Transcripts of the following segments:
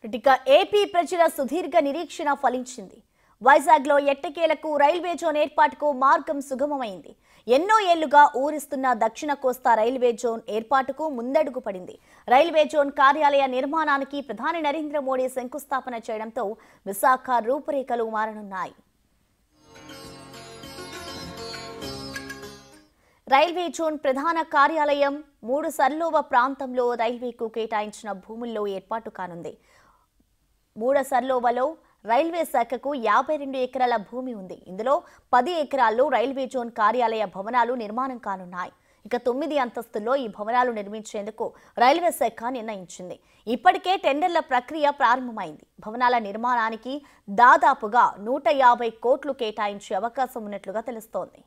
ఇక ఏపీ ప్రజల సుదీర్ఘ నిరీక్షణ ఫలించింది. వైజాగ్లో ఎట్టకేలకు రైల్వే జోన్ ఏర్పాటుకు మార్గం సుగమమైంది. ఎన్నో ఏళ్లుగా ఊరిస్తున్న దక్షిణ కోస్తా రైల్వే జోన్ ఏర్పాటుకు ముందడుగు పడింది. రైల్వే జోన్ కార్యాలయ నిర్మాణానికి ప్రధాని నరేంద్ర మోడీ శంకుస్థాపన చేయడంతో విశాఖ రూపురేఖలు మారనున్నాయి. రైల్వే జోన్ ప్రధాన కార్యాలయం 3 సర్లోవ ప్రాంతంలో రైల్వేకు కేటాయించిన భూముల్లో ఏర్పాటు కానుంది. 3 సర్లోవలో రైల్వే శాఖకు 52 ఎకరాల భూమి ఉంది. ఇందులో 10 ఎకరాల్లో రైల్వే జోన్ కార్యాలయ భవనాలు నిర్మాణం కానున్నాయి. ఇక 9 అంతస్తుల్లో ఈ భవనాలు నిర్మించేందుకు రైల్వే శాఖ నిర్ణయించింది. ఇప్పటికే టెండర్ల ప్రక్రియ ప్రారంభమైంది. భవనాల నిర్మాణానికి దాదాపుగా 150 కోట్లు కేటాయించే అవకాశం ఉన్నట్లుగా తెలుస్తోంది.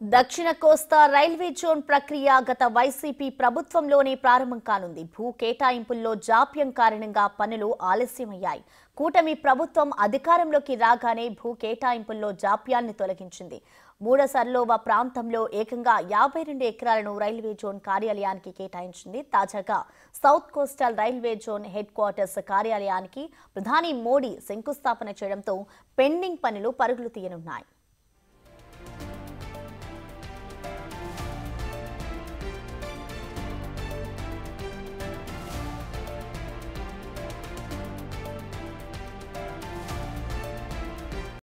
దక్షిణ కోస్తా రైల్వే జోన్ ప్రక్రియ గత వైసీపీ ప్రభుత్వంలోనే ప్రారంభం కానుంది. భూ కేటాయింపుల్లో జాప్యం కారణంగా పనులు ఆలస్యమయ్యాయి. కూటమి ప్రభుత్వం అధికారంలోకి రాగానే భూ కేటాయింపుల్లో జాప్యాన్ని తొలగించింది. 3 సర్లోవ ప్రాంతంలో ఏకంగా 52 ఎకరాలను రైల్వే జోన్ కార్యాలయానికి కేటాయించింది. తాజాగా south coastal railway zone head quarters కార్యాలయానికి ప్రధాని మోడీ శంకుస్థాపన చేయడంతో పెండింగ్ పనులు పరుగులు తీయనున్నాయి.